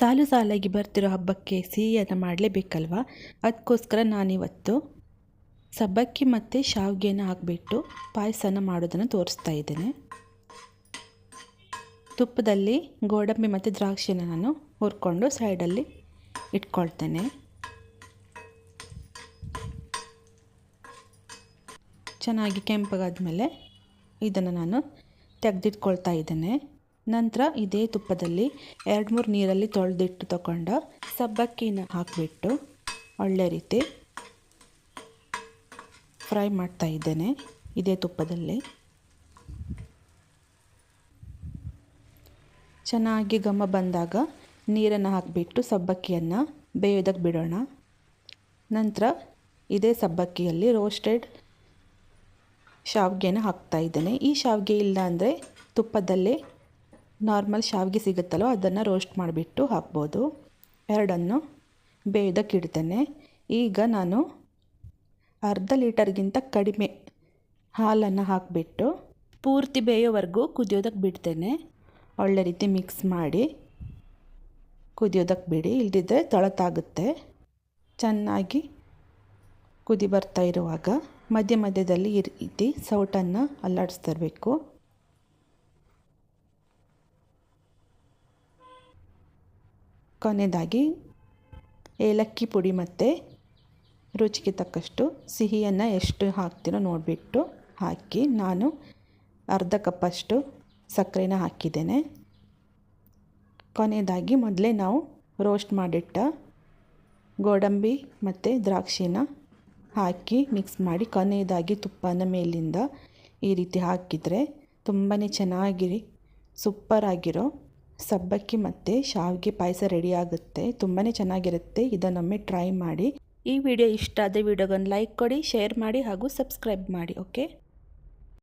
ಸಾಲು ಸಾಲಾಗಿ ಬರ್ತಿರೋ ಹಬ್ಬಕ್ಕೆ ಸಿಹಿಯನ್ನು ಮಾಡಲೇಬೇಕಲ್ವ. ಅದಕ್ಕೋಸ್ಕರ ನಾನಿವತ್ತು ಸಬ್ಬಕ್ಕಿ ಮತ್ತು ಶಾವಿಗೆನ ಹಾಕಿಬಿಟ್ಟು ಪಾಯಸನ ಮಾಡೋದನ್ನು ತೋರಿಸ್ತಾ ಇದ್ದೇನೆ. ತುಪ್ಪದಲ್ಲಿ ಗೋಡಂಬಿ ಮತ್ತು ದ್ರಾಕ್ಷಿನ ನಾನು ಹುರ್ಕೊಂಡು ಸೈಡಲ್ಲಿ ಇಟ್ಕೊಳ್ತೇನೆ. ಚೆನ್ನಾಗಿ ಕೆಂಪಗಾದ ಮೇಲೆ ಇದನ್ನು ನಾನು ತೆಗೆದಿಟ್ಕೊಳ್ತಾ ಇದ್ದೇನೆ. ನಂತರ ಇದೇ ತುಪ್ಪದಲ್ಲಿ 2-3 ನೀರಲ್ಲಿ ತೊಳೆದಿಟ್ಟು ತಗೊಂಡ ಸಬ್ಬಕ್ಕಿನ ಹಾಕಿಬಿಟ್ಟು ಒಳ್ಳೆ ರೀತಿ ಫ್ರೈ ಮಾಡ್ತಾ ಇದ್ದೇನೆ. ಇದೇ ತುಪ್ಪದಲ್ಲಿ ಚೆನ್ನಾಗಿ ಘಮ ಬಂದಾಗ ನೀರನ್ನು ಹಾಕಿಬಿಟ್ಟು ಸಬ್ಬಕ್ಕಿಯನ್ನು ಬೇಯೋದಕ್ಕೆ ಬಿಡೋಣ. ನಂತರ ಇದೇ ಸಬ್ಬಕ್ಕಿಯಲ್ಲಿ ರೋಸ್ಟೆಡ್ ಶಾವಿಗೆನ ಹಾಕ್ತಾ ಇದ್ದೇನೆ. ಈ ಶಾವಿಗೆ ಇಲ್ಲ ಅಂದರೆ ತುಪ್ಪದಲ್ಲೇ ನಾರ್ಮಲ್ ಶಾವಿಗೆ ಸಿಗುತ್ತಲ್ಲೋ ಅದನ್ನು ರೋಸ್ಟ್ ಮಾಡಿಬಿಟ್ಟು ಹಾಕ್ಬೋದು. ಎರಡನ್ನು ಬೇಯೋದಕ್ಕೆ ಇಡ್ತೇನೆ. ಈಗ ನಾನು ಅರ್ಧ ಲೀಟರ್ಗಿಂತ ಕಡಿಮೆ ಹಾಲನ್ನು ಹಾಕಿಬಿಟ್ಟು ಪೂರ್ತಿ ಬೇಯೋವರೆಗೂ ಕುದಿಯೋದಕ್ಕೆ ಬಿಡ್ತೇನೆ. ಒಳ್ಳೆ ರೀತಿ ಮಿಕ್ಸ್ ಮಾಡಿ ಕುದಿಯೋದಕ್ಕೆ ಬಿಡಿ, ಇಲ್ಲದಿದ್ದರೆ ತಳತಾಗುತ್ತೆ. ಚೆನ್ನಾಗಿ ಕುದಿ ಬರ್ತಾ ಇರುವಾಗ ಮಧ್ಯ ಮಧ್ಯದಲ್ಲಿ ಈ ರೀತಿ ಸೌಟನ್ನು ಅಲ್ಲಾಡಿಸ್ತಾ ಇರಬೇಕು. ಕೊನೆಯದಾಗಿ ಏಲಕ್ಕಿ ಪುಡಿ ಮತ್ತು ರುಚಿಗೆ ತಕ್ಕಷ್ಟು ಸಿಹಿಯನ್ನು ಎಷ್ಟು ಹಾಕ್ತೀರೋ ನೋಡಿಬಿಟ್ಟು ಹಾಕಿ, ನಾನು ಅರ್ಧ ಕಪ್ಪಷ್ಟು ಸಕ್ಕರೆನ ಹಾಕಿದ್ದೇನೆ. ಕೊನೆಯದಾಗಿ ಮೊದಲೇ ನಾವು ರೋಸ್ಟ್ ಮಾಡಿಟ್ಟ ಗೋಡಂಬಿ ಮತ್ತು ದ್ರಾಕ್ಷಿನ ಹಾಕಿ ಮಿಕ್ಸ್ ಮಾಡಿ ಕೊನೆಯದಾಗಿ ತುಪ್ಪನ ಮೇಲಿಂದ ಈ ರೀತಿ ಹಾಕಿದರೆ ತುಂಬಾ ಚೆನ್ನಾಗಿ ಸೂಪರಾಗಿರೋ ಸಬ್ಬಕ್ಕಿ ಮತ್ತು ಶಾವಿಗೆ ಪಾಯಸ ರೆಡಿ ಆಗುತ್ತೆ. ತುಂಬಾ ಚೆನ್ನಾಗಿರುತ್ತೆ. ಇದನ್ನೊಮ್ಮೆ ಟ್ರೈ ಮಾಡಿ. ಈ ವಿಡಿಯೋ ಇಷ್ಟ ಆದರೆ ವಿಡಿಯೋಗೊಂದು ಲೈಕ್ ಕೊಡಿ, ಶೇರ್ ಮಾಡಿ ಹಾಗೂ ಸಬ್ಸ್ಕ್ರೈಬ್ ಮಾಡಿ. ಓಕೆ.